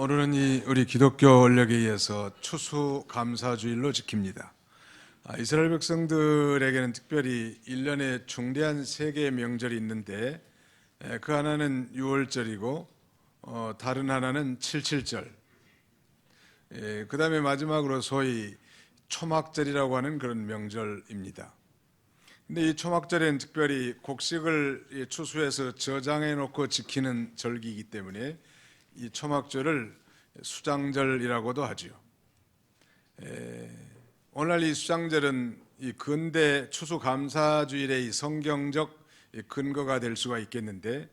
오늘은 우리 기독교 원력에 의해서 추수감사주일로 지킵니다. 이스라엘 백성들에게는 특별히 1년에 중대한 세 개의 명절이 있는데 그 하나는 유월절이고 다른 하나는 칠칠절, 그 다음에 마지막으로 소위 초막절이라고 하는 그런 명절입니다. 근데 이 초막절에는 특별히 곡식을 추수해서 저장해 놓고 지키는 절기이기 때문에 이 초막절을 수장절이라고도 하죠. 오늘날 이 수장절은 이 근대 추수감사주일의 이 성경적 근거가 될 수가 있겠는데,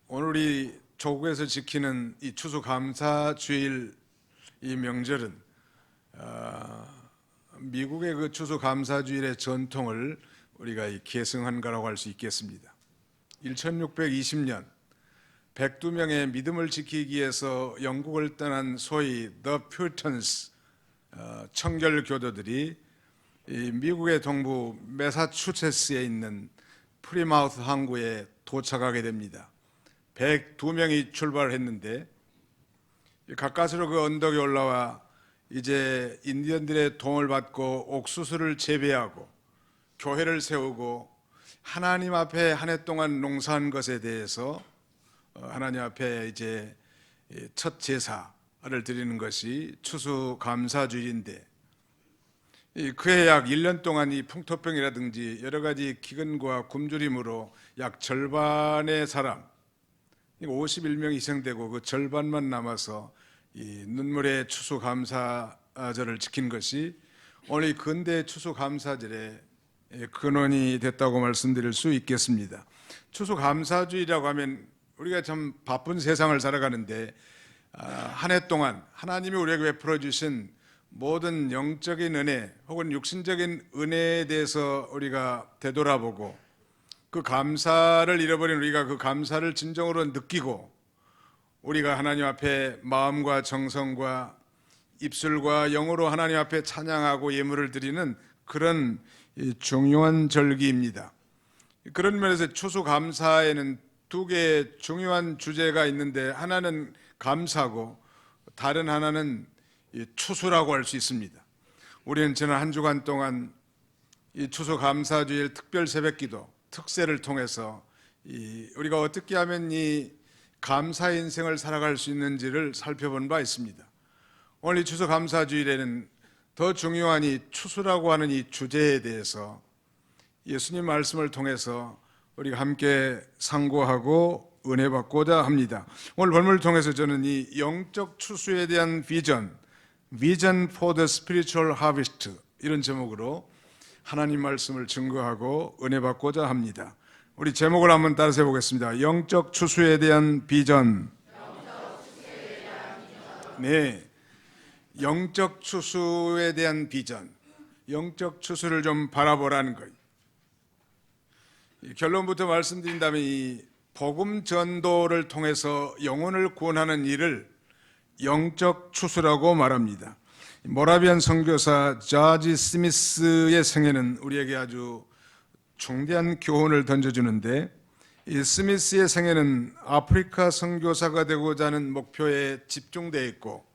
오늘 이 조국에서 지키는 이 추수감사주일 이 명절은 미국의 그 추수감사주일의 전통을 우리가 계승한 거라고 할 수 있겠습니다. 1620년 102명의 믿음을 지키기 위해서 영국을 떠난 소위 The Puritans 청결 교도들이 미국의 동부 매사추세츠에 있는 프리마우스 항구에 도착하게 됩니다. 102명이 출발했는데 가까스로 그 언덕에 올라와 이제 인디언들의 도움을 받고 옥수수를 재배하고 교회를 세우고 하나님 앞에 한 해 동안 농사한 것에 대해서 하나님 앞에 이제 첫 제사를 드리는 것이 추수감사주일인데, 그해 약 1년 동안 이 풍토병이라든지 여러 가지 기근과 굶주림으로 약 절반의 사람, 51명이 희생되고 그 절반만 남아서 이 눈물의 추수감사절을 지킨 것이 오늘 이 근대 추수감사절의 근원이 됐다고 말씀드릴 수 있겠습니다. 추수감사주일이라고 하면 우리가 참 바쁜 세상을 살아가는데 한 해 동안 하나님이 우리에게 베풀어 주신 모든 영적인 은혜 혹은 육신적인 은혜에 대해서 우리가 되돌아보고 그 감사를 잃어버린 우리가 그 감사를 진정으로 느끼고 우리가 하나님 앞에 마음과 정성과 입술과 영으로 하나님 앞에 찬양하고 예물을 드리는 그런 중요한 절기입니다. 그런 면에서 추수감사에는 두 개의 중요한 주제가 있는데, 하나는 감사고 다른 하나는 추수라고 할 수 있습니다. 우리는 지난 한 주간 동안 이 추수감사주일 특별 새벽기도 특세를 통해서 우리가 어떻게 하면 이 감사 인생을 살아갈 수 있는지를 살펴본 바 있습니다. 오늘 이 추수감사주일에는 더 중요한 이 추수라고 하는 이 주제에 대해서 예수님 말씀을 통해서 우리가 함께 상고하고 은혜 받고자 합니다. 오늘 본문을 통해서 저는 이 영적 추수에 대한 비전 for the spiritual harvest, 이런 제목으로 하나님 말씀을 증거하고 은혜 받고자 합니다. 우리 제목을 한번 따라서 해보겠습니다. 영적 추수에 대한 비전. 네, 영적 추수에 대한 비전, 영적 추수를 좀 바라보라는 거예요. 결론부터 말씀드린다면 이 복음 전도를 통해서 영혼을 구원하는 일을 영적 추수라고 말합니다. 모라비안 선교사 자지 스미스의 생애는 우리에게 아주 중대한 교훈을 던져주는데, 이 스미스의 생애는 아프리카 선교사가 되고자 하는 목표에 집중되어 있고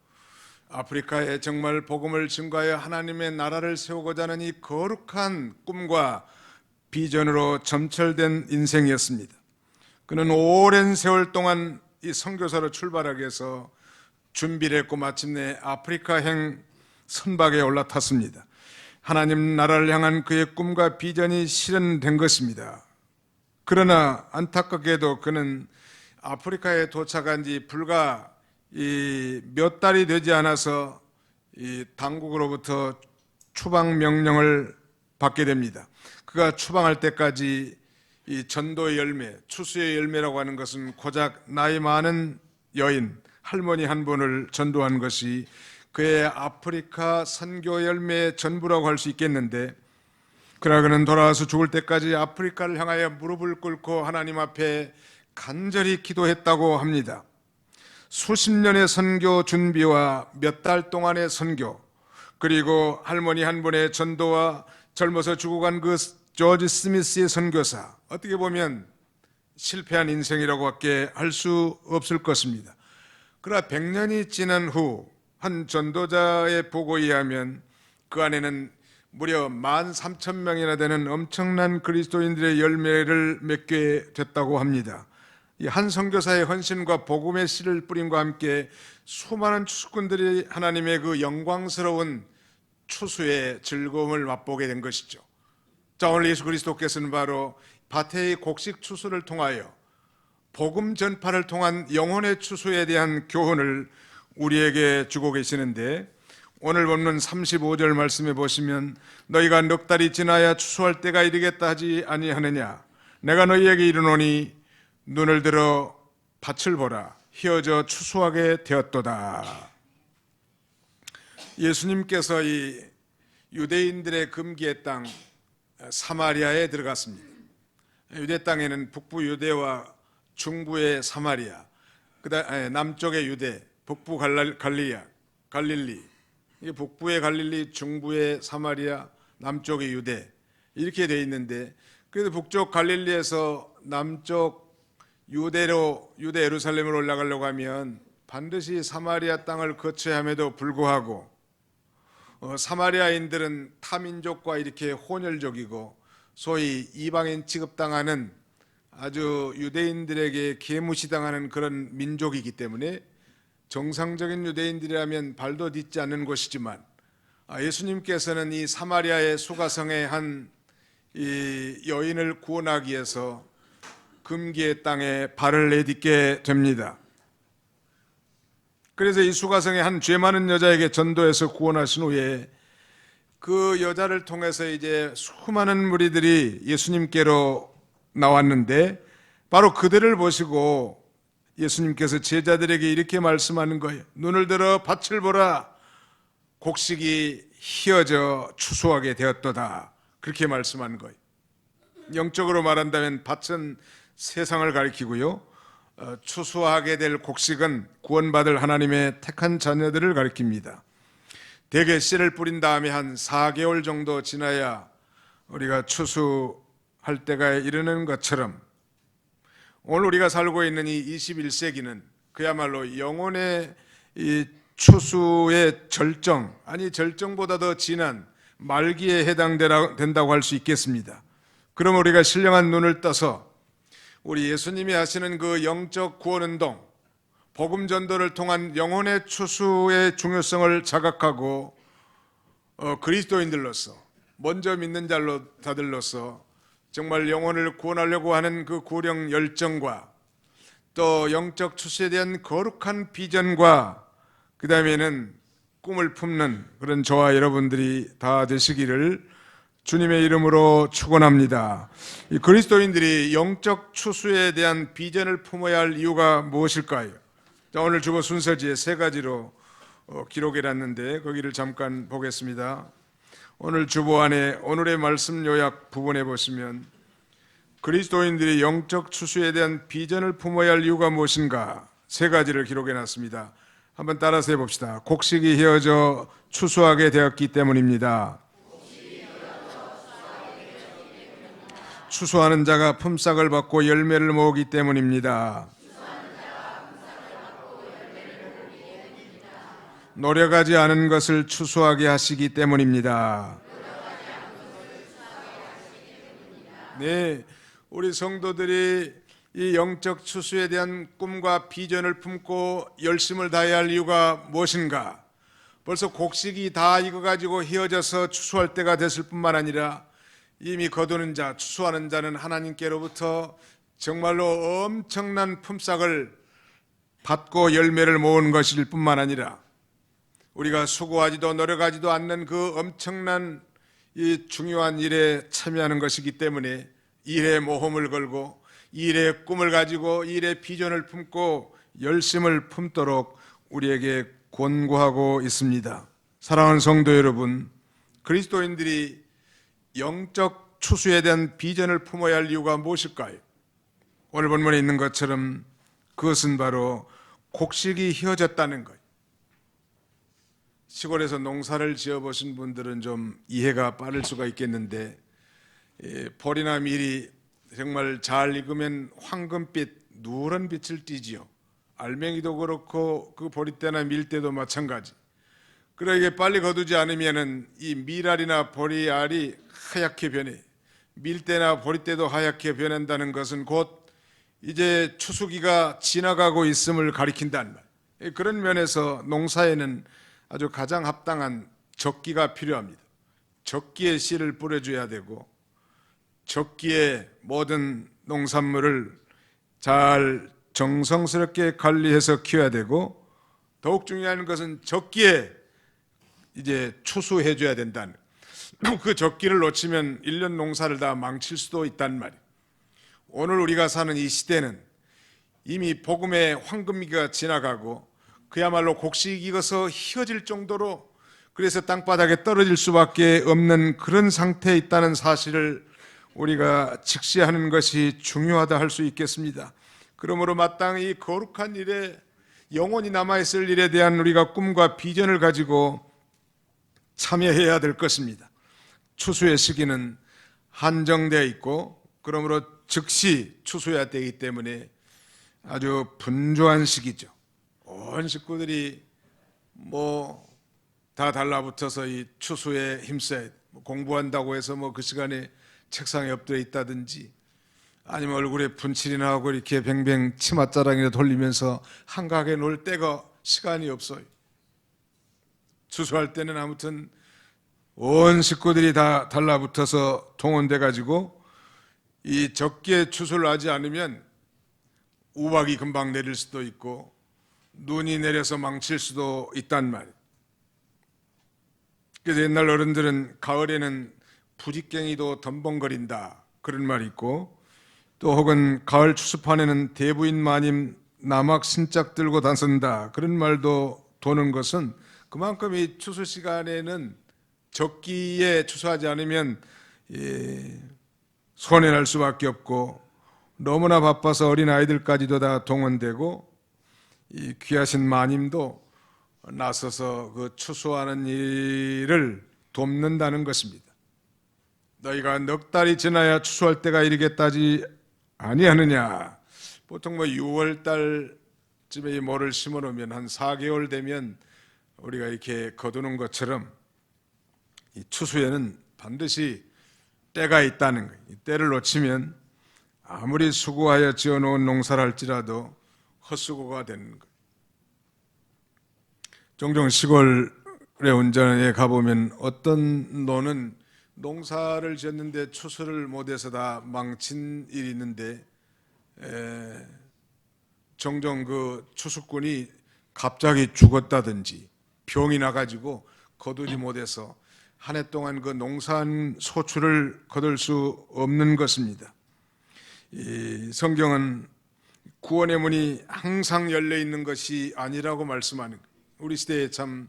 아프리카에 정말 복음을 증거하여 하나님의 나라를 세우고자 하는 이 거룩한 꿈과 비전으로 점철된 인생이었습니다. 그는 오랜 세월 동안 이 선교사로 출발하기 위해서 준비를 했고 마침내 아프리카행 선박에 올라탔습니다. 하나님 나라를 향한 그의 꿈과 비전이 실현된 것입니다. 그러나 안타깝게도 그는 아프리카에 도착한 지 불과 몇 달이 되지 않아서 이 당국으로부터 추방 명령을 받게 됩니다. 그가 추방할 때까지 이 전도의 열매, 추수의 열매라고 하는 것은 고작 나이 많은 여인, 할머니 한 분을 전도한 것이 그의 아프리카 선교 열매의 전부라고 할 수 있겠는데, 그러나 그는 돌아와서 죽을 때까지 아프리카를 향하여 무릎을 꿇고 하나님 앞에 간절히 기도했다고 합니다. 수십 년의 선교 준비와 몇 달 동안의 선교, 그리고 할머니 한 분의 전도와 젊어서 죽어간 그 조지 스미스의 선교사, 어떻게 보면 실패한 인생이라고밖에 할 수 없을 것입니다. 그러나 100년이 지난 후 한 전도자의 보고에 의하면 그 안에는 무려 13,000명이나 되는 엄청난 그리스도인들의 열매를 맺게 됐다고 합니다. 이 한 선교사의 헌신과 복음의 씨를 뿌림과 함께 수많은 추수꾼들이 하나님의 그 영광스러운 추수의 즐거움을 맛보게 된 것이죠. 자, 오늘 예수 그리스도께서는 바로 밭의 곡식 추수를 통하여 복음 전파를 통한 영혼의 추수에 대한 교훈을 우리에게 주고 계시는데, 오늘 본문 35절 말씀에 보시면 너희가 넉 달이 지나야 추수할 때가 이르겠다 하지 아니하느냐. 내가 너희에게 이르노니 눈을 들어 밭을 보라. 희어져 추수하게 되었도다. 예수님께서 이 유대인들의 금기의 땅 사마리아에 들어갔습니다. 유대 땅에는 북부 유대와 중부의 사마리아, 그다음 남쪽의 유대, 북부 갈릴리, 이게 북부의 갈릴리, 중부의 사마리아, 남쪽의 유대, 이렇게 되어 있는데, 그래서 북쪽 갈릴리에서 남쪽 유대 예루살렘으로 올라가려고 하면 반드시 사마리아 땅을 거쳐야 함에도 불구하고 사마리아인들은 타민족과 이렇게 혼혈족이고 소위 이방인 취급당하는 아주 유대인들에게 개무시당하는 그런 민족이기 때문에 정상적인 유대인들이라면 발도 딛지 않는 곳이지만, 예수님께서는 이 사마리아의 수가성에 한 이 여인을 구원하기 위해서 금기의 땅에 발을 내딛게 됩니다. 그래서 이 수가성의 한 죄 많은 여자에게 전도해서 구원하신 후에 그 여자를 통해서 이제 수많은 무리들이 예수님께로 나왔는데, 바로 그들을 보시고 예수님께서 제자들에게 이렇게 말씀하는 거예요. 눈을 들어 밭을 보라. 곡식이 희어져 추수하게 되었도다. 그렇게 말씀하는 거예요. 영적으로 말한다면 밭은 세상을 가리키고요, 추수하게 될 곡식은 구원받을 하나님의 택한 자녀들을 가리킵니다. 대개 씨를 뿌린 다음에 한 4개월 정도 지나야 우리가 추수할 때가 이르는 것처럼, 오늘 우리가 살고 있는 이 21세기는 그야말로 영혼의 이 추수의 절정, 아니 절정보다 더 진한 말기에 해당된다고 할 수 있겠습니다. 그럼 우리가 신령한 눈을 떠서 우리 예수님이 하시는 그 영적 구원운동, 복음 전도를 통한 영혼의 추수의 중요성을 자각하고 그리스도인들로서, 먼저 믿는 자들로서 정말 영혼을 구원하려고 하는 그 구령 열정과 또 영적 추수에 대한 거룩한 비전과 그 다음에는 꿈을 품는 그런 저와 여러분들이 다 되시기를 주님의 이름으로 축원합니다. 이 그리스도인들이 영적 추수에 대한 비전을 품어야 할 이유가 무엇일까요? 자, 오늘 주보 순서지에 3가지로 기록해 놨는데 거기를 잠깐 보겠습니다. 오늘 주보 안에 오늘의 말씀 요약 부분에 보시면 그리스도인들이 영적 추수에 대한 비전을 품어야 할 이유가 무엇인가 3가지를 기록해 놨습니다. 한번 따라서 해봅시다. 곡식이 희어져 추수하게 되었기 때문입니다. 추수하는 자가 품삯을 받고 열매를 모으기 때문입니다. 노력하지 않은 것을 추수하게 하시기 때문입니다. 네, 우리 성도들이 이 영적 추수에 대한 꿈과 비전을 품고 열심을 다해야 할 이유가 무엇인가? 벌써 곡식이 다 익어가지고 휘어져서 추수할 때가 됐을 뿐만 아니라 이미 거두는 자, 추수하는 자는 하나님께로부터 정말로 엄청난 품삯을 받고 열매를 모은 것일 뿐만 아니라 우리가 수고하지도 노력하지도 않는 그 엄청난 이 중요한 일에 참여하는 것이기 때문에 일에 모험을 걸고 일의 꿈을 가지고 일의 비전을 품고 열심을 품도록 우리에게 권고하고 있습니다. 사랑하는 성도 여러분, 그리스도인들이 영적 추수에 대한 비전을 품어야 할 이유가 무엇일까요? 오늘 본문에 있는 것처럼 그것은 바로 곡식이 휘어졌다는 거예요. 시골에서 농사를 지어보신 분들은 좀 이해가 빠를 수가 있겠는데, 벌이나 밀이 정말 잘 익으면 황금빛, 누런 빛을 띠지요. 알맹이도 그렇고 그 보리대나 밀대도 마찬가지. 그러기에 빨리 거두지 않으면은 이 밀알이나 보리알이 하얗게 변해. 밀대나 보리대도 하얗게 변한다는 것은 곧 이제 추수기가 지나가고 있음을 가리킨다는 말. 그런 면에서 농사에는 아주 가장 합당한 적기가 필요합니다. 적기에 씨를 뿌려줘야 되고 적기에 모든 농산물을 잘 정성스럽게 관리해서 키워야 되고 더욱 중요한 것은 적기에 이제 추수해줘야 된다는 그 적기를 놓치면 1년 농사를 다 망칠 수도 있단 말이에요. 오늘 우리가 사는 이 시대는 이미 복음의 황금기가 지나가고 그야말로 곡식이 익어서 휘어질 정도로 그래서 땅바닥에 떨어질 수밖에 없는 그런 상태에 있다는 사실을 우리가 직시하는 것이 중요하다 할 수 있겠습니다. 그러므로 마땅히 거룩한 일에 영원히 남아있을 일에 대한 우리가 꿈과 비전을 가지고 참여해야 될 것입니다. 추수의 시기는 한정되어 있고 그러므로 즉시 추수해야 되기 때문에 아주 분주한 시기죠. 온 식구들이 다 달라붙어서 이 추수에 힘써야 돼. 공부한다고 해서 그 시간에 책상에 엎드려 있다든지 아니면 얼굴에 분칠이 나고 이렇게 뱅뱅 치맛자락이나 돌리면서 한가하게 놀 때가 시간이 없어요. 추수할 때는 아무튼 온 식구들이 다 달라붙어서 동원돼 가지고 이 적기에 추수를 하지 않으면 우박이 금방 내릴 수도 있고 눈이 내려서 망칠 수도 있단 말이에요. 그래서 옛날 어른들은 가을에는 부직갱이도 덤벙거린다 그런 말이 있고 또 혹은 가을 추수판에는 대부인 마님 나막 신짝 들고 다선다 그런 말도 도는 것은 그만큼 이 추수 시간에는 적기에 추수하지 않으면 손해날 수밖에 없고 너무나 바빠서 어린 아이들까지도 다 동원되고 이 귀하신 마님도 나서서 그 추수하는 일을 돕는다는 것입니다. 너희가 넉 달이 지나야 추수할 때가 이르겠다지 아니하느냐. 보통 6월 달쯤에 이 모를 심어 놓으면 한 4개월 되면 우리가 이렇게 거두는 것처럼 이 추수에는 반드시 때가 있다는 거예요. 이 때를 놓치면 아무리 수고하여 지어놓은 농사를 할지라도 헛수고가 되는 거예요. 종종 시골에 운전에 가보면 어떤 노는 농사를 지었는데 추수를 못해서 다 망친 일이 있는데 종종 그 추수꾼이 갑자기 죽었다든지 병이 나가지고 거두지 못해서 한 해 동안 그 농산 소출을 거둘 수 없는 것입니다. 이 성경은 구원의 문이 항상 열려 있는 것이 아니라고 말씀하는 거예요. 우리 시대에 참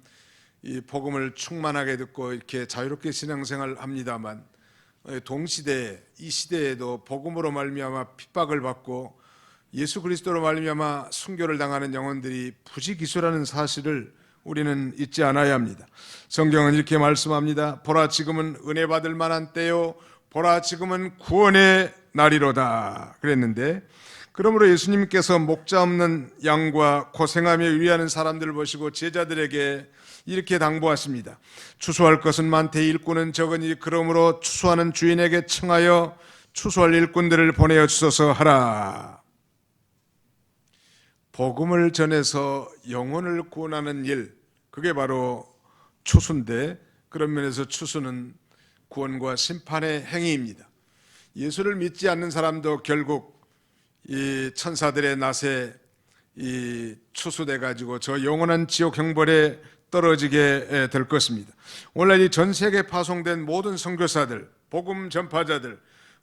이 복음을 충만하게 듣고 이렇게 자유롭게 신앙생활 합니다만 동시대에 이 시대에도 복음으로 말미암아 핍박을 받고 예수 그리스도로 말미암아 순교를 당하는 영혼들이 부지기수라는 사실을 우리는 잊지 않아야 합니다. 성경은 이렇게 말씀합니다. 보라 지금은 은혜 받을 만한 때요 보라 지금은 구원의 날이로다 그랬는데 그러므로 예수님께서 목자 없는 양과 고생하며 유리하는 사람들을 보시고 제자들에게 이렇게 당부하십니다. 추수할 것은 많되 일꾼은 적으니 그러므로 추수하는 주인에게 청하여 추수할 일꾼들을 보내어 주소서 하라. 복음을 전해서 영혼을 구원하는 일, 그게 바로 추수인데 그런 면에서 추수는 구원과 심판의 행위입니다. 예수를 믿지 않는 사람도 결국 이 천사들의 낫에 이 추수돼 가지고 저 영원한 지옥 형벌에 떨어지게 될 것입니다. 오늘 이 전 세계에 파송된 모든 선교사들, 복음 전파자들,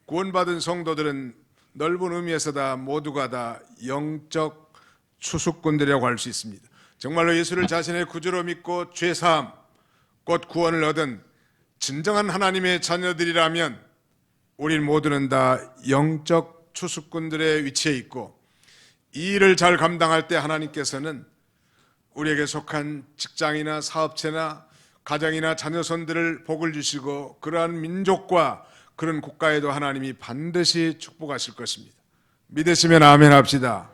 구원받은 성도들은 넓은 의미에서 다 모두가 다 영적 추수꾼들이라고 할 수 있습니다. 정말로 예수를 자신의 구주로 믿고 죄사함, 곧 구원을 얻은 진정한 하나님의 자녀들이라면 우린 모두는 다 영적 추수꾼들의 위치에 있고 이 일을 잘 감당할 때 하나님께서는 우리에게 속한 직장이나 사업체나 가정이나 자녀손들을 복을 주시고 그러한 민족과 그런 국가에도 하나님이 반드시 축복하실 것입니다. 믿으시면 아멘 합시다.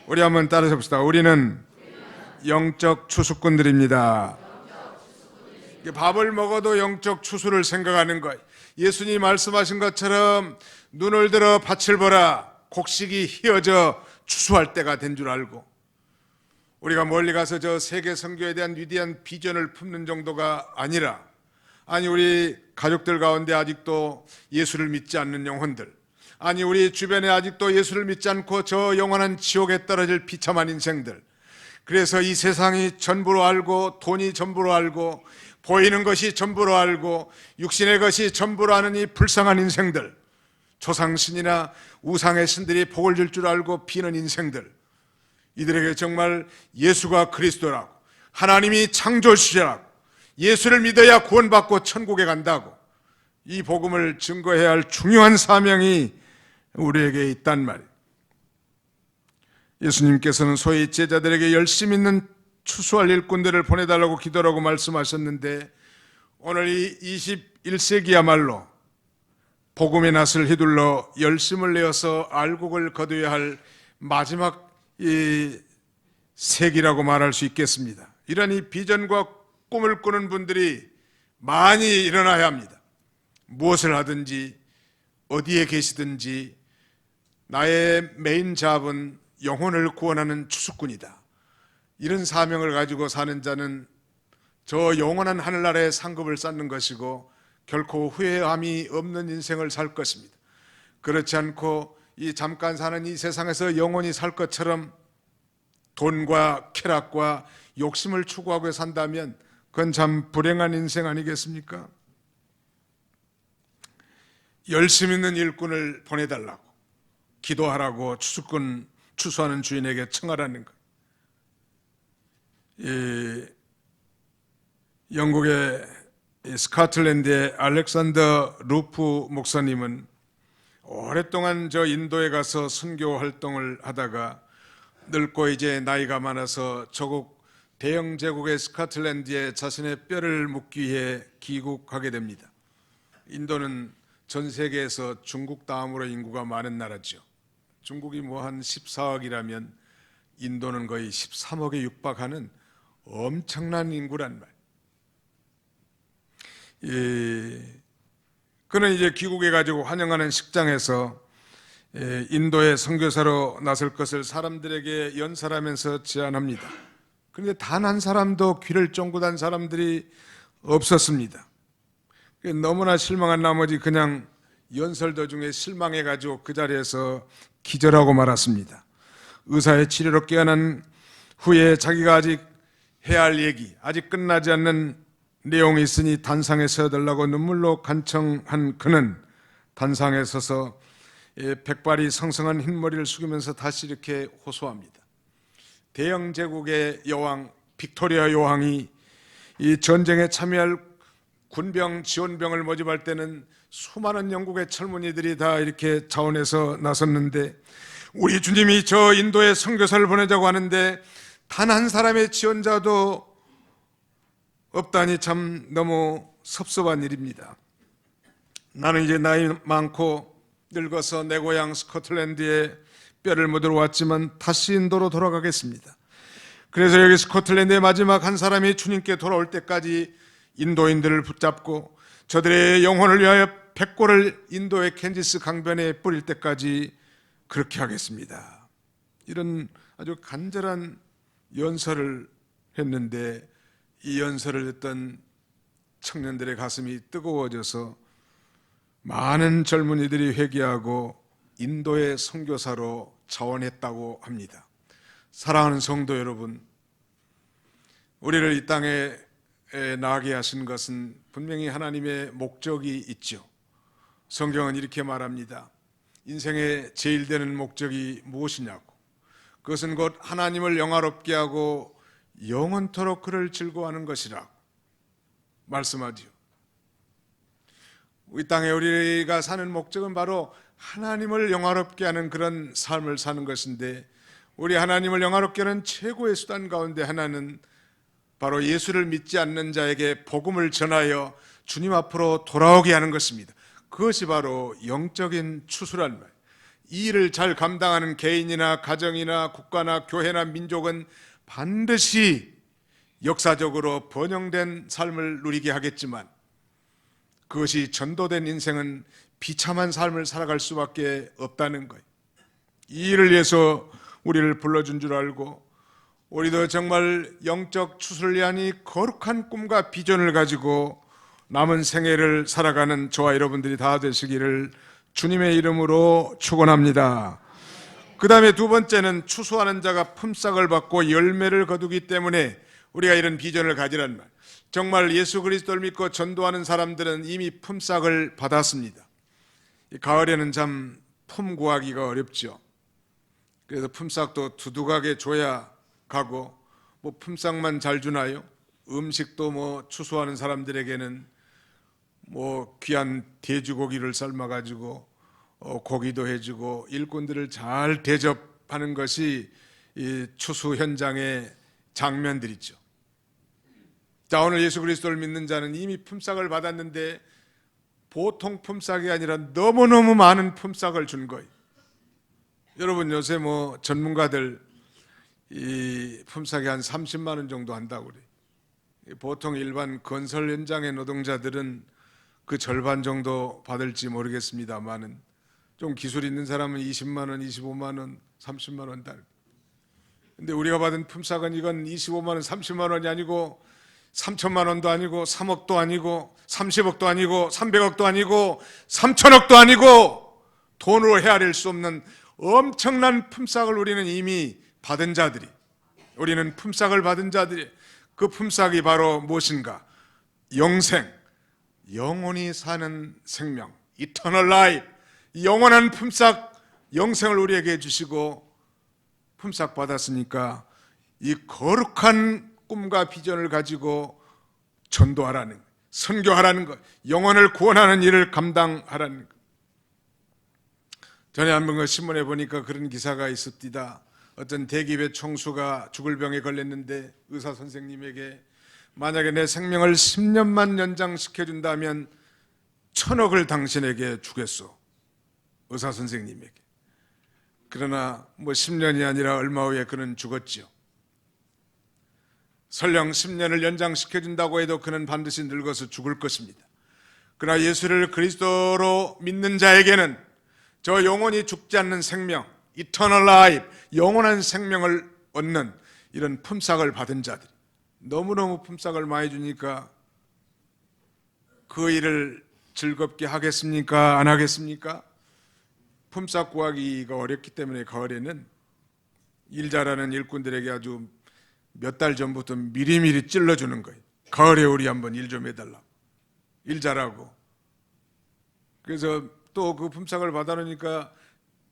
우리 한번 따라서 봅시다. 우리는 영적 추수꾼들입니다. 밥을 먹어도 영적 추수를 생각하는 거예요. 예수님 말씀하신 것처럼 눈을 들어 밭을 보라. 곡식이 휘어져 추수할 때가 된 줄 알고, 우리가 멀리 가서 저 세계 선교에 대한 위대한 비전을 품는 정도가 아니라, 아니 우리 가족들 가운데 아직도 예수를 믿지 않는 영혼들, 아니 우리 주변에 아직도 예수를 믿지 않고 저 영원한 지옥에 떨어질 비참한 인생들, 그래서 이 세상이 전부로 알고 돈이 전부로 알고 보이는 것이 전부로 알고 육신의 것이 전부로 아는 이 불쌍한 인생들, 조상신이나 우상의 신들이 복을 줄 줄 알고 비는 인생들, 이들에게 정말 예수가 그리스도라고, 하나님이 창조주시라고, 예수를 믿어야 구원받고 천국에 간다고, 이 복음을 증거해야 할 중요한 사명이 우리에게 있단 말이에요. 예수님께서는 소위 제자들에게 열심 있는 추수할 일꾼들을 보내달라고 기도하라고 말씀하셨는데, 오늘 이 21세기야말로 복음의 낫을 휘둘러 열심을 내어서 알곡을 거두어야 할 마지막 이 세기라고 말할 수 있겠습니다. 이런 이 비전과 꿈을 꾸는 분들이 많이 일어나야 합니다. 무엇을 하든지 어디에 계시든지 나의 메인 잡은 영혼을 구원하는 추수꾼이다. 이런 사명을 가지고 사는 자는 저 영원한 하늘나라의 상급을 쌓는 것이고 결코 후회함이 없는 인생을 살 것입니다. 그렇지 않고 이 잠깐 사는 이 세상에서 영원히 살 것처럼 돈과 쾌락과 욕심을 추구하고 산다면 그건 참 불행한 인생 아니겠습니까? 열심 있는 일꾼을 보내달라고 기도하라고 추수하는 주인에게 청하라는 것. 영국의 스코틀랜드의 알렉산더 루프 목사님은 오랫동안 저 인도에 가서 선교 활동을 하다가 늙고 이제 나이가 많아서 조국 대영 제국의 스코틀랜드에 자신의 뼈를 묻기 위해 귀국하게 됩니다. 인도는 전 세계에서 중국 다음으로 인구가 많은 나라죠. 중국이 뭐 한 14억이라면 인도는 거의 13억에 육박하는 엄청난 인구란 말. 그는 이제 귀국해가지고 환영하는 식장에서 인도의 선교사로 나설 것을 사람들에게 연설하면서 제안합니다. 그런데 단 한 사람도 귀를 쫑긋한 사람들이 없었습니다. 너무나 실망한 나머지 그냥 연설 도중에 실망해가지고 그 자리에서 기절하고 말았습니다. 의사의 치료로 깨어난 후에 자기가 아직 해야 할 얘기, 아직 끝나지 않는 내용이 있으니 단상에 서달라고 눈물로 간청한 그는 단상에 서서 백발이 성성한 흰머리를 숙이면서 다시 이렇게 호소합니다. 대영 제국의 여왕 빅토리아 여왕이 이 전쟁에 참여할 군병 지원병을 모집할 때는 수많은 영국의 젊은이들이 다 이렇게 자원해서 나섰는데 우리 주님이 저 인도에 선교사를 보내자고 하는데 단 한 사람의 지원자도 없다니 참 너무 섭섭한 일입니다. 나는 이제 나이 많고 늙어서 내 고향 스코틀랜드에 뼈를 묻으러 왔지만 다시 인도로 돌아가겠습니다. 그래서 여기 스코틀랜드의 마지막 한 사람이 주님께 돌아올 때까지 인도인들을 붙잡고 저들의 영혼을 위하여 백골을 인도의 캔지스 강변에 뿌릴 때까지 그렇게 하겠습니다. 이런 아주 간절한 연설을 했는데 이 연설을 듣던 청년들의 가슴이 뜨거워져서 많은 젊은이들이 회개하고 인도의 선교사로 자원했다고 합니다. 사랑하는 성도 여러분, 우리를 이 땅에 나게 하신 것은 분명히 하나님의 목적이 있죠. 성경은 이렇게 말합니다. 인생의 제일 되는 목적이 무엇이냐고. 그것은 곧 하나님을 영화롭게 하고 영원토록 그를 즐거워하는 것이라고 말씀하지요. 이 땅에 우리가 사는 목적은 바로 하나님을 영화롭게 하는 그런 삶을 사는 것인데, 우리 하나님을 영화롭게 하는 최고의 수단 가운데 하나는 바로 예수를 믿지 않는 자에게 복음을 전하여 주님 앞으로 돌아오게 하는 것입니다. 그것이 바로 영적인 추수란 말. 이 일을 잘 감당하는 개인이나 가정이나 국가나 교회나 민족은 반드시 역사적으로 번영된 삶을 누리게 하겠지만, 그것이 전도된 인생은 비참한 삶을 살아갈 수밖에 없다는 거예요. 이 일을 위해서 우리를 불러준 줄 알고, 우리도 정말 영적 추수를 위한 거룩한 꿈과 비전을 가지고 남은 생애를 살아가는 저와 여러분들이 다 되시기를 주님의 이름으로 축원합니다. 그 다음에 두 번째는, 추수하는 자가 품삯을 받고 열매를 거두기 때문에 우리가 이런 비전을 가지란 말. 정말 예수 그리스도를 믿고 전도하는 사람들은 이미 품삯을 받았습니다. 가을에는 참 품 구하기가 어렵죠. 그래서 품삯도 두둑하게 줘야 가고, 뭐 품삯만 잘 주나요? 음식도 뭐 추수하는 사람들에게는 뭐 귀한 돼지고기를 삶아가지고 고기도 해주고 일꾼들을 잘 대접하는 것이 이 추수 현장의 장면들이죠. 자, 오늘 예수 그리스도를 믿는 자는 이미 품삯을 받았는데 보통 품삯이 아니라 너무너무 많은 품삯을 준 거예요. 여러분, 요새 뭐 전문가들 이 품삯이 한 30만 원 정도 한다고 그래요. 보통 일반 건설 현장의 노동자들은 그 절반 정도 받을지 모르겠습니다만은, 좀 기술 있는 사람은 20만 원, 25만 원, 30만 원 달. 근데 우리가 받은 품삯은 이건 25만 원, 30만 원이 아니고 3천만 원도 아니고 3억도 아니고 30억도 아니고 300억도 아니고 3천억도 아니고 돈으로 헤아릴 수 없는 엄청난 품삯을 우리는 이미 받은 자들이, 우리는 품삯을 받은 자들이, 그 품삯이 바로 무엇인가? 영생, 영원히 사는 생명, Eternal Life, 영원한 품삯, 영생을 우리에게 주시고 품삯 받았으니까 이 거룩한 꿈과 비전을 가지고 전도하라는 것, 선교하라는 것, 영혼을 구원하는 일을 감당하라는 것. 전에 한번 신문에 보니까 그런 기사가 있었디다. 어떤 대기업의 총수가 죽을 병에 걸렸는데 의사 선생님에게, 만약에 내 생명을 10년만 연장시켜준다면 1,000억을 당신에게 주겠소. 의사 선생님에게. 그러나 뭐 10년이 아니라 얼마 후에 그는 죽었죠. 설령 10년을 연장시켜준다고 해도 그는 반드시 늙어서 죽을 것입니다. 그러나 예수를 그리스도로 믿는 자에게는 저 영원히 죽지 않는 생명, Eternal Life, 영원한 생명을 얻는 이런 품삯을 받은 자들, 너무너무 품삯을 많이 주니까 그 일을 즐겁게 하겠습니까? 안 하겠습니까? 품삯 구하기가 어렵기 때문에 가을에는 일 잘하는 일꾼들에게 아주 몇 달 전부터 미리미리 찔러주는 거예요. 가을에 우리 한번 일 좀 해달라고, 일 잘하고. 그래서 또 그 품삯을 받아놓으니까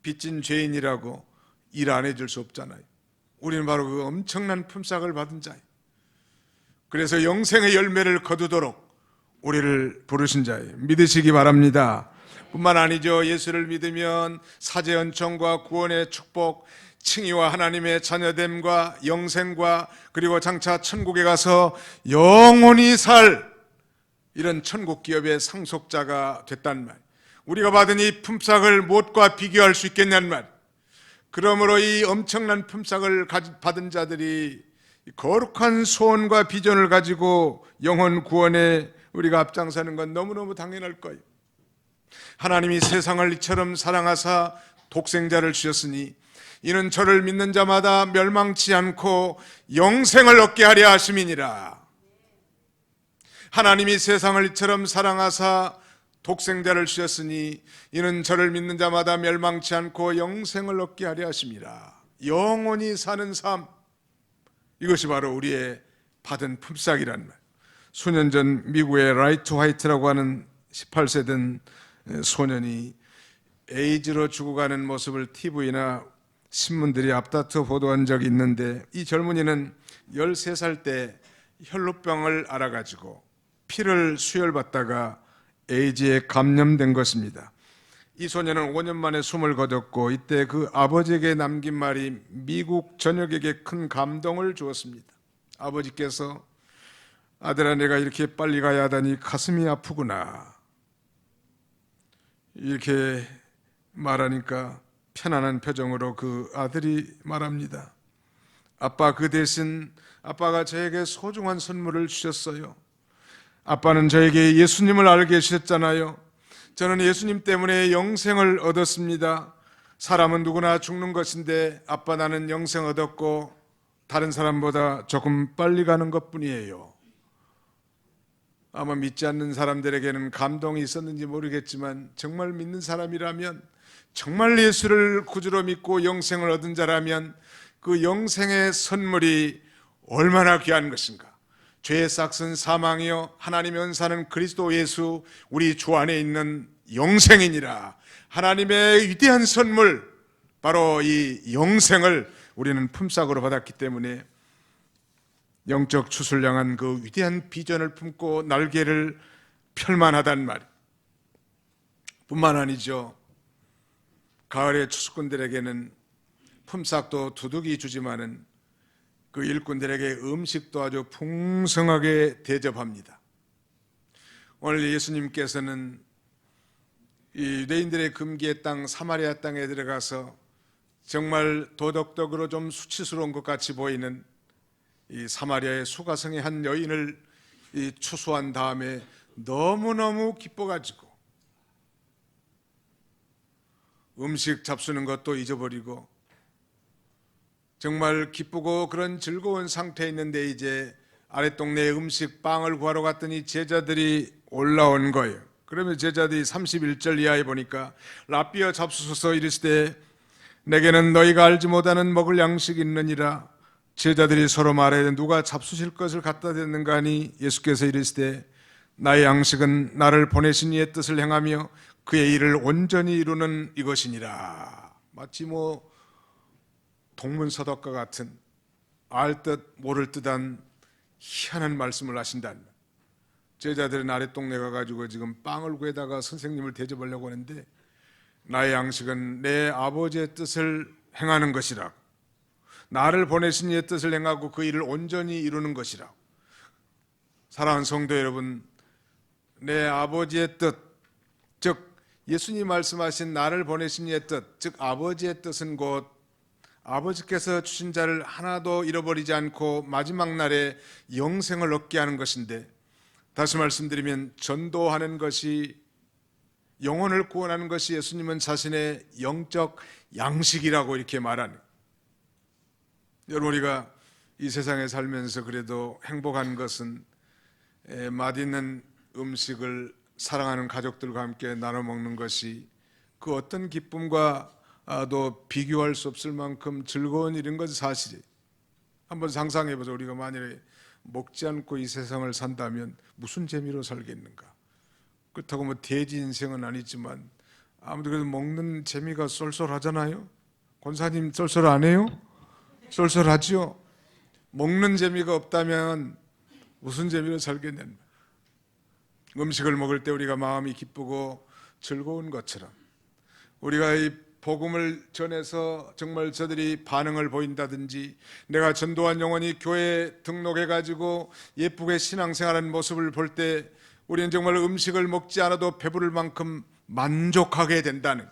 빚진 죄인이라고 일 안 해줄 수 없잖아요. 우리는 바로 그 엄청난 품삯을 받은 자예요. 그래서 영생의 열매를 거두도록 우리를 부르신 자예요. 믿으시기 바랍니다. 뿐만 아니죠. 예수를 믿으면 사제 은총과 구원의 축복, 칭의와 하나님의 자녀됨과 영생과, 그리고 장차 천국에 가서 영원히 살 이런 천국 기업의 상속자가 됐단 말. 우리가 받은 이 품삯을 무엇과 비교할 수 있겠냐는 말. 그러므로 이 엄청난 품삯을 받은 자들이 거룩한 소원과 비전을 가지고 영혼 구원에 우리가 앞장서는 건 너무너무 당연할 거예요. 하나님이 세상을 이처럼 사랑하사 독생자를 주셨으니 이는 저를 믿는 자마다 멸망치 않고 영생을 얻게 하려 하심이니라. 하나님이 세상을 이처럼 사랑하사 독생자를 주셨으니 이는 저를 믿는 자마다 멸망치 않고 영생을 얻게 하려 하심이라. 영원히 사는 삶, 이것이 바로 우리의 받은 품삯이란 말. 수년 전 미국의 라이트 화이트라고 하는 18세 된 소년이 에이즈로 죽어가는 모습을 TV나 신문들이 앞다투어 보도한 적이 있는데, 이 젊은이는 13살 때 혈루병을 앓아가지고 피를 수혈받다가 에이즈에 감염된 것입니다. 이 소년은 5년 만에 숨을 거뒀고, 이때 그 아버지에게 남긴 말이 미국 전역에게 큰 감동을 주었습니다. 아버지께서, 아들아, 내가 이렇게 빨리 가야 하다니 가슴이 아프구나, 이렇게 말하니까 편안한 표정으로 그 아들이 말합니다. 아빠, 그 대신 아빠가 저에게 소중한 선물을 주셨어요. 아빠는 저에게 예수님을 알게 해주셨잖아요. 저는 예수님 때문에 영생을 얻었습니다. 사람은 누구나 죽는 것인데 아빠, 나는 영생 얻었고 다른 사람보다 조금 빨리 가는 것뿐이에요. 아마 믿지 않는 사람들에게는 감동이 있었는지 모르겠지만 정말 믿는 사람이라면, 정말 예수를 구주로 믿고 영생을 얻은 자라면 그 영생의 선물이 얼마나 귀한 것인가. 죄의 싹은 사망이요 하나님의 은사는 그리스도 예수 우리 주 안에 있는 영생이니라. 하나님의 위대한 선물, 바로 이 영생을 우리는 품삯으로 받았기 때문에 영적 추수를 향한 그 위대한 비전을 품고 날개를 펼만하단 말 뿐만 아니죠. 가을의 추수꾼들에게는 품삯도 두둑이 주지만은 그 일꾼들에게 음식도 아주 풍성하게 대접합니다. 오늘 예수님께서는 이 유대인들의 금기의 땅 사마리아 땅에 들어가서 정말 도덕적으로 좀 수치스러운 것 같이 보이는 이 사마리아의 수가성의 한 여인을 추수한 다음에 너무너무 기뻐가지고 음식 잡수는 것도 잊어버리고 정말 기쁘고 그런 즐거운 상태에 있는데 이제 아랫동네에 음식 빵을 구하러 갔더니 제자들이 올라온 거예요. 그러면 제자들이 31절 이하에 보니까 라삐어 잡수소서 이르시되 내게는 너희가 알지 못하는 먹을 양식이 있느니라. 제자들이 서로 말해 누가 잡수실 것을 갖다 댔는가 하니 예수께서 이르시되 나의 양식은 나를 보내신 이의 뜻을 행하며 그의 일을 온전히 이루는 이것이니라. 마치 동문서답과 같은 알 듯 모를 듯한 희한한 말씀을 하신다는. 제자들은 아랫동네 가가지고 지금 빵을 구해다가 선생님을 대접하려고 하는데 나의 양식은 내 아버지의 뜻을 행하는 것이라. 나를 보내신 이의 뜻을 행하고 그 일을 온전히 이루는 것이라. 사랑하는 성도 여러분, 내 아버지의 뜻, 즉 예수님 말씀하신 나를 보내신 이의 뜻, 즉 아버지의 뜻은 곧 아버지께서 주신 자를 하나도 잃어버리지 않고 마지막 날에 영생을 얻게 하는 것인데, 다시 말씀드리면 전도하는 것이, 영혼을 구원하는 것이 예수님은 자신의 영적 양식이라고 이렇게 말하는. 여러분, 우리가 이 세상에 살면서 그래도 행복한 것은 맛있는 음식을 사랑하는 가족들과 함께 나눠 먹는 것이 그 어떤 기쁨과도 비교할 수 없을 만큼 즐거운 일인 것은 사실이에요. 한번 상상해 보죠. 우리가 만약에 먹지 않고 이 세상을 산다면 무슨 재미로 살겠는가. 그렇다고 돼지 인생은 아니지만 아무튼 그래도 먹는 재미가 쏠쏠하잖아요. 권사님 쏠쏠 안 해요? 쏠쏠하지요. 먹는 재미가 없다면 무슨 재미로 살겠냐는. 음식을 먹을 때 우리가 마음이 기쁘고 즐거운 것처럼 우리가 이 복음을 전해서 정말 저들이 반응을 보인다든지, 내가 전도한 영혼이 교회에 등록해가지고 예쁘게 신앙생활하는 모습을 볼 때 우리는 정말 음식을 먹지 않아도 배부를 만큼 만족하게 된다는.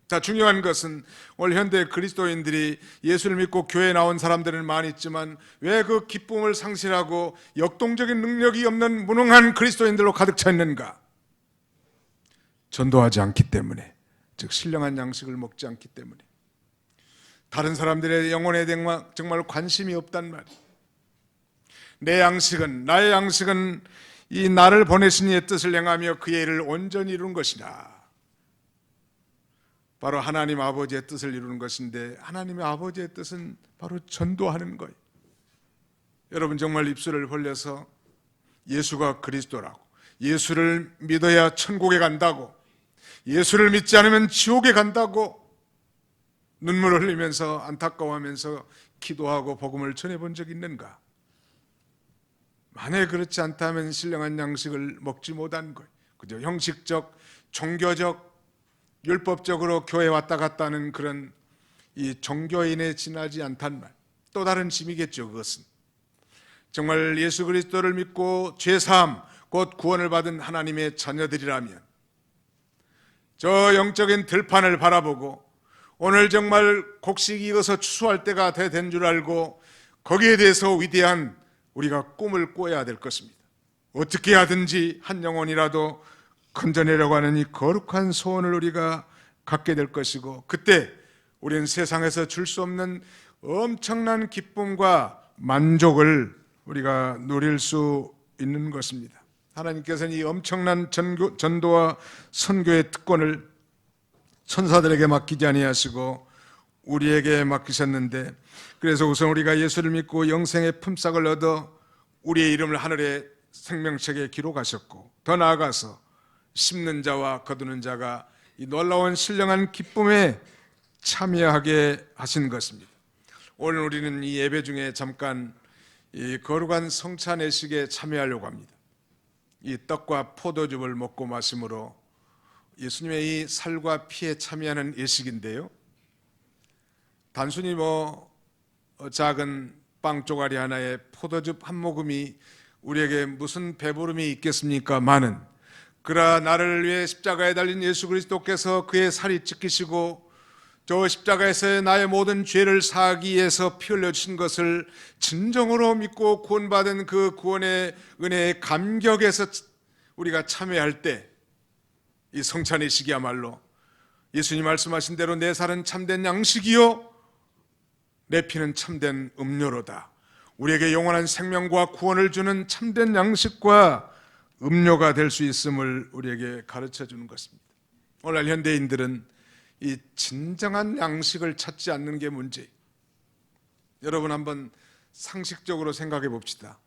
자, 중요한 것은 오늘 현대 그리스도인들이 예수를 믿고 교회에 나온 사람들은 많이 있지만 왜 그 기쁨을 상실하고 역동적인 능력이 없는 무능한 그리스도인들로 가득 차 있는가? 전도하지 않기 때문에, 즉 신령한 양식을 먹지 않기 때문에, 다른 사람들의 영혼에 대한 정말 관심이 없단 말이에요. 내 양식은, 나의 양식은 이 나를 보내신 이의 뜻을 행하며 그의 일을 온전히 이루는 것이다. 바로 하나님 아버지의 뜻을 이루는 것인데, 하나님의 아버지의 뜻은 바로 전도하는 거예요. 여러분, 정말 입술을 벌려서 예수가 그리스도라고, 예수를 믿어야 천국에 간다고, 예수를 믿지 않으면 지옥에 간다고 눈물을 흘리면서 안타까워하면서 기도하고 복음을 전해본 적 있는가? 만약에 그렇지 않다면 신령한 양식을 먹지 못한 거예요. 그저 형식적, 종교적, 율법적으로 교회 왔다 갔다 하는 그런 이 종교인에 지나지 않단 말. 또 다른 짐이겠죠. 그것은 정말 예수 그리스도를 믿고 죄사함 곧 구원을 받은 하나님의 자녀들이라면 저 영적인 들판을 바라보고 오늘 정말 곡식 익어서 추수할 때가 된 줄 알고 거기에 대해서 위대한 우리가 꿈을 꿔야 될 것입니다. 어떻게 하든지 한 영혼이라도 건져내려고 하는 이 거룩한 소원을 우리가 갖게 될 것이고, 그때 우리는 세상에서 줄 수 없는 엄청난 기쁨과 만족을 우리가 누릴 수 있는 것입니다. 하나님께서는 이 엄청난 전도와 선교의 특권을 천사들에게 맡기지 아니하시고 우리에게 맡기셨는데, 그래서 우선 우리가 예수를 믿고 영생의 품삯을 얻어 우리의 이름을 하늘의 생명책에 기록하셨고, 더 나아가서 심는 자와 거두는 자가 이 놀라운 신령한 기쁨에 참여하게 하신 것입니다. 오늘 우리는 이 예배 중에 잠깐 이 거룩한 성찬 예식에 참여하려고 합니다. 이 떡과 포도즙을 먹고 마심으로 예수님의 이 살과 피에 참여하는 예식인데요, 단순히 작은 빵 쪼가리 하나에 포도즙 한 모금이 우리에게 무슨 배부름이 있겠습니까? 많은, 그러나 나를 위해 십자가에 달린 예수 그리스도께서 그의 살이 찢기시고 저 십자가에서 나의 모든 죄를 사하기 위해서 피 흘려주신 것을 진정으로 믿고 구원받은 그 구원의 은혜의 감격에서 우리가 참여할 때, 이 성찬의식이야말로 예수님 말씀하신 대로 내 살은 참된 양식이요 내 피는 참된 음료로다, 우리에게 영원한 생명과 구원을 주는 참된 양식과 음료가 될 수 있음을 우리에게 가르쳐 주는 것입니다. 오늘 현대인들은 이 진정한 양식을 찾지 않는 게 문제예요. 여러분 한번 상식적으로 생각해 봅시다.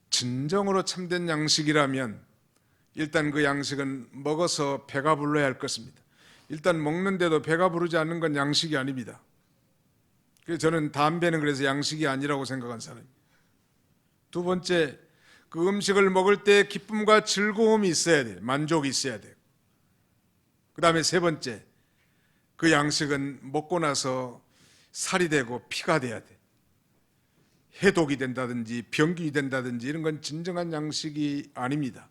진정으로 참된 양식이라면 일단 그 양식은 먹어서 배가 불러야 할 것입니다. 일단 먹는데도 배가 부르지 않는 건 양식이 아닙니다. 그래서 저는 담배는 그래서 양식이 아니라고 생각한 사람입니다. 두 번째, 그 음식을 먹을 때 기쁨과 즐거움이 있어야 돼요. 만족이 있어야 돼요. 그 다음에 세 번째, 그 양식은 먹고 나서 살이 되고 피가 돼야 돼. 해독이 된다든지 병균이 된다든지 이런 건 진정한 양식이 아닙니다.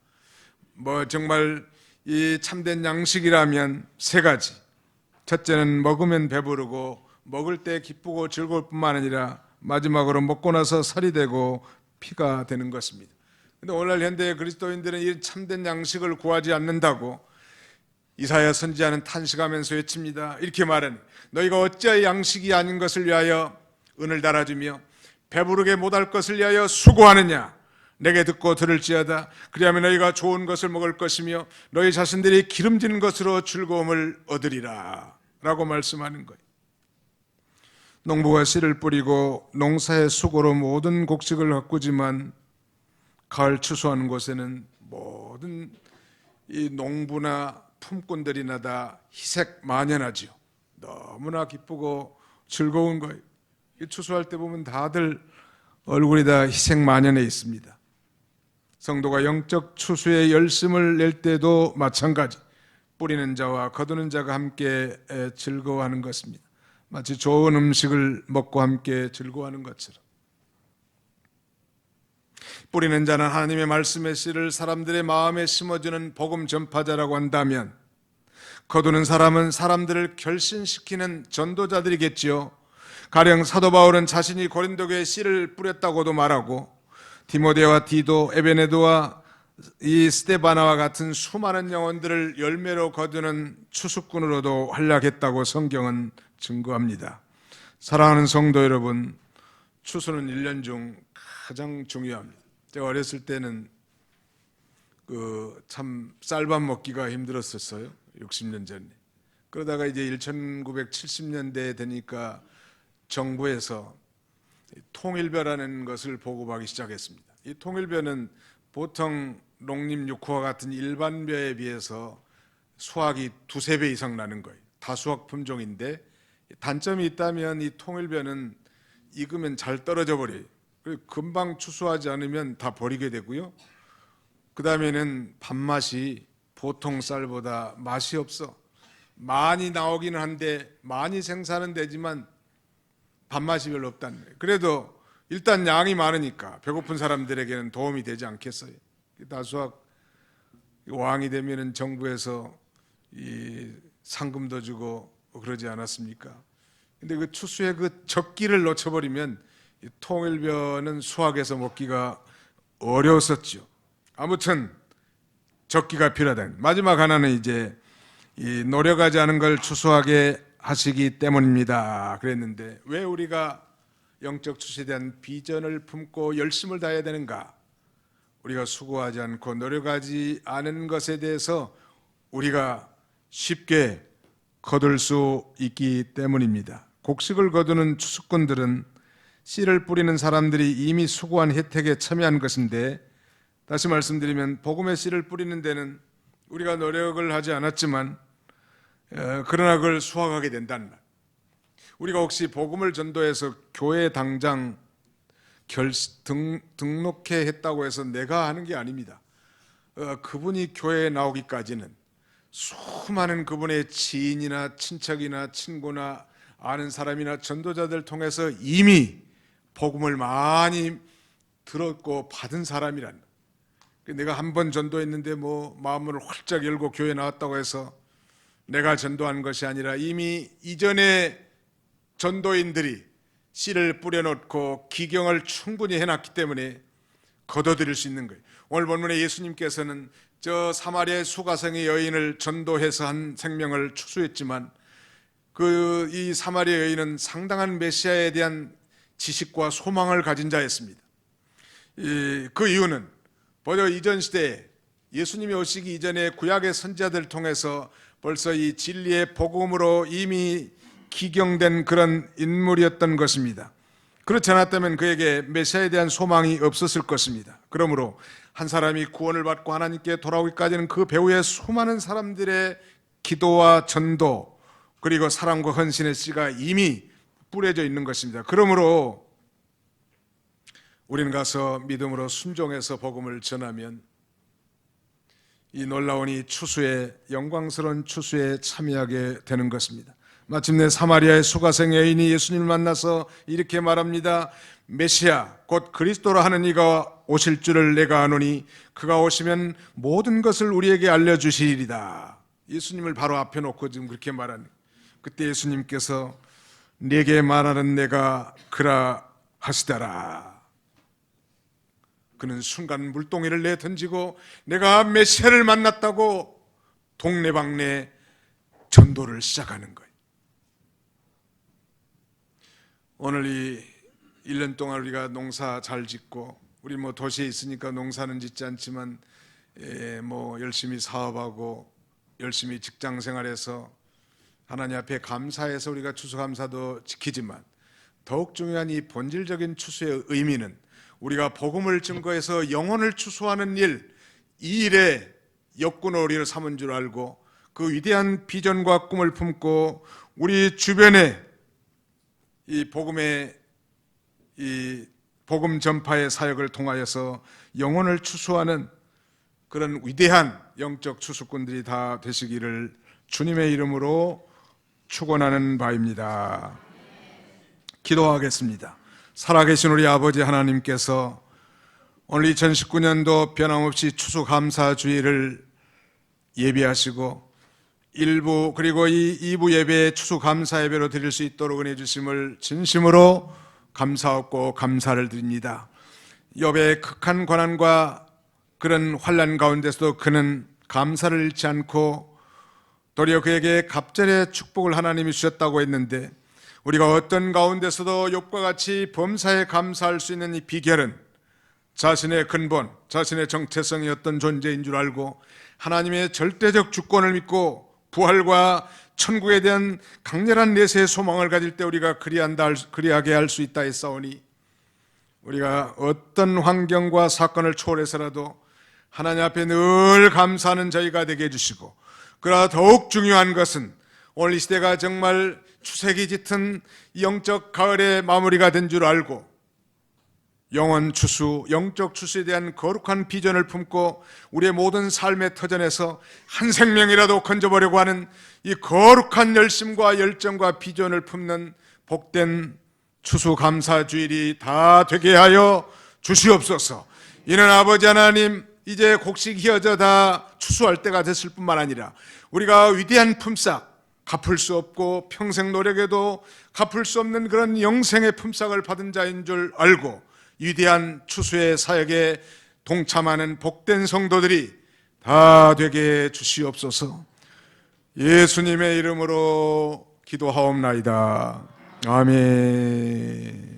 정말 이 참된 양식이라면 세 가지. 첫째는 먹으면 배부르고 먹을 때 기쁘고 즐거울 뿐만 아니라 마지막으로 먹고 나서 살이 되고 피가 되는 것입니다. 그런데 오늘날 현대의 그리스도인들은 이 참된 양식을 구하지 않는다고 이사야 선지자는 탄식하면서 외칩니다. 이렇게 말하니 너희가 어찌하여 양식이 아닌 것을 위하여 은을 달아주며 배부르게 못할 것을 위하여 수고하느냐. 내게 듣고 들을지어다. 그리하면 너희가 좋은 것을 먹을 것이며 너희 자신들이 기름지는 것으로 즐거움을 얻으리라 라고 말씀하는 거예요. 농부가 씨를 뿌리고 농사의 수고로 모든 곡식을 가꾸지만 가을 추수하는 곳에는 모든 이 농부나 품꾼들이나 다 희색 만연하지요. 너무나 기쁘고 즐거운 거예요. 추수할 때 보면 다들 얼굴이 다 희색 만연해 있습니다. 성도가 영적 추수의 열심을 낼 때도 마찬가지, 뿌리는 자와 거두는 자가 함께 즐거워하는 것입니다. 마치 좋은 음식을 먹고 함께 즐거워하는 것처럼, 뿌리는 자는 하나님의 말씀의 씨를 사람들의 마음에 심어주는 복음 전파자라고 한다면, 거두는 사람은 사람들을 결신시키는 전도자들이겠지요. 가령 사도 바울은 자신이 고린도 교회에 씨를 뿌렸다고도 말하고, 디모데와 디도, 에베네도와 이 스데바나와 같은 수많은 영혼들을 열매로 거두는 추수꾼으로도 활약했다고 성경은 증거합니다. 사랑하는 성도 여러분, 추수는 1년 중 가장 중요합니다. 제가 어렸을 때는 참 쌀밥 먹기가 힘들었었어요. 60년 전에. 그러다가 이제 1970년대에 되니까 정부에서 통일벼라는 것을 보급하기 시작했습니다. 이 통일벼는 보통 농림육호와 같은 일반 벼에 비해서 수확이 두세 배 이상 나는 거예요. 다수학 품종인데 단점이 있다면 이 통일벼는 익으면 잘 떨어져 버려요. 금방 추수하지 않으면 다 버리게 되고요. 그 다음에는 밥맛이 보통 쌀보다 맛이 없어. 많이 나오기는 한데, 많이 생산은 되지만 밥맛이 별로 없다는 거예요. 그래도 일단 양이 많으니까 배고픈 사람들에게는 도움이 되지 않겠어요. 다수학 왕이 되면은 정부에서 이 상금도 주고 그러지 않았습니까? 근데 그 추수의 그 적기를 놓쳐버리면 이 통일벼는 수확해서 먹기가 어려웠었죠. 아무튼 적기가 필요하다. 마지막 하나는 이제 이 노력하지 않은 걸 추수하게 하시기 때문입니다. 그랬는데 왜 우리가 영적 추수에 대한 비전을 품고 열심을 다해야 되는가? 우리가 수고하지 않고 노력하지 않은 것에 대해서 우리가 쉽게 거둘 수 있기 때문입니다. 곡식을 거두는 추수꾼들은 씨를 뿌리는 사람들이 이미 수고한 혜택에 참여한 것인데, 다시 말씀드리면 복음의 씨를 뿌리는 데는 우리가 노력을 하지 않았지만 그러나 그걸 수확하게 된다는 말. 우리가 혹시 복음을 전도해서 교회에 당장 등록해 했다고 해서 내가 하는 게 아닙니다. 그분이 교회에 나오기까지는 수많은 그분의 지인이나 친척이나 친구나 아는 사람이나 전도자들 통해서 이미 복음을 많이 들었고 받은 사람이란. 내가 한 번 전도했는데 뭐 마음을 활짝 열고 교회에 나왔다고 해서 내가 전도한 것이 아니라 이미 이전에 전도인들이 씨를 뿌려놓고 기경을 충분히 해놨기 때문에 거둬들일 수 있는 거예요. 오늘 본문에 예수님께서는 저 사마리아의 수가성의 여인을 전도해서 한 생명을 추수했지만 이 사마리아 여인은 상당한 메시아에 대한 지식과 소망을 가진 자였습니다. 그 이유는 먼저 이전 시대에 예수님이 오시기 이전에 구약의 선지자들을 통해서 벌써 이 진리의 복음으로 이미 기경된 그런 인물이었던 것입니다. 그렇지 않았다면 그에게 메시아에 대한 소망이 없었을 것입니다. 그러므로 한 사람이 구원을 받고 하나님께 돌아오기까지는 그 배후에 수많은 사람들의 기도와 전도 그리고 사랑과 헌신의 씨가 이미 뿌려져 있는 것입니다. 그러므로 우리는 가서 믿음으로 순종해서 복음을 전하면 이 놀라운 이 추수에, 영광스러운 추수에 참여하게 되는 것입니다. 마침내 사마리아의 수가성 여인이 예수님을 만나서 이렇게 말합니다. 메시아 곧 그리스도라 하는 이가 오실 줄을 내가 아노니 그가 오시면 모든 것을 우리에게 알려주시리이다. 예수님을 바로 앞에 놓고 지금 그렇게 말하는. 그때 예수님께서 네게 말하는 내가 그라 하시더라. 그는 순간 물동이를 내던지고 내가 메시아를 만났다고 동네방네 전도를 시작하는 거예요. 오늘 이 1년 동안 우리가 농사 잘 짓고, 우리 뭐 도시에 있으니까 농사는 짓지 않지만 뭐 열심히 사업하고 열심히 직장 생활해서 하나님 앞에 감사해서 우리가 추수감사도 지키지만 더욱 중요한 이 본질적인 추수의 의미는 우리가 복음을 증거해서 영혼을 추수하는 일, 이 일에 역군을 우리를 삼은 줄 알고 그 위대한 비전과 꿈을 품고 우리 주변에 이 복음 전파의 사역을 통하여서 영혼을 추수하는 그런 위대한 영적 추수꾼들이 다 되시기를 주님의 이름으로 축원하는 바입니다. 기도하겠습니다. 살아계신 우리 아버지 하나님께서 오늘 2019년도 변함없이 추수감사주의를 예비하시고 1부 그리고 이 2부 예배에 추수감사 예배로 드릴 수 있도록 은혜 주심을 진심으로 감사하고 감사를 드립니다. 욥의 극한 고난과 그런 환난 가운데서도 그는 감사를 잃지 않고 도리어 그에게 갑절의 축복을 하나님이 주셨다고 했는데, 우리가 어떤 가운데서도 욥과 같이 범사에 감사할 수 있는 이 비결은 자신의 근본, 자신의 정체성이 어떤 존재인 줄 알고 하나님의 절대적 주권을 믿고 부활과 천국에 대한 강렬한 내세의 소망을 가질 때 우리가 그리하게 할 수 있다 했사오니, 우리가 어떤 환경과 사건을 초월해서라도 하나님 앞에 늘 감사하는 저희가 되게 해주시고, 그러나 더욱 중요한 것은 오늘 이 시대가 정말 추세기 짙은 영적 가을의 마무리가 된 줄 알고 영혼 추수, 영적 추수에 대한 거룩한 비전을 품고 우리의 모든 삶의 터전에서 한 생명이라도 건져보려고 하는 이 거룩한 열심과 열정과 비전을 품는 복된 추수감사주일이 다 되게 하여 주시옵소서. 이는 아버지 하나님, 이제 곡식이 휘어져 다 추수할 때가 됐을 뿐만 아니라 우리가 위대한 품삯, 갚을 수 없고 평생 노력해도 갚을 수 없는 그런 영생의 품삯을 받은 자인 줄 알고 위대한 추수의 사역에 동참하는 복된 성도들이 다 되게 주시옵소서. 예수님의 이름으로 기도하옵나이다. 아멘.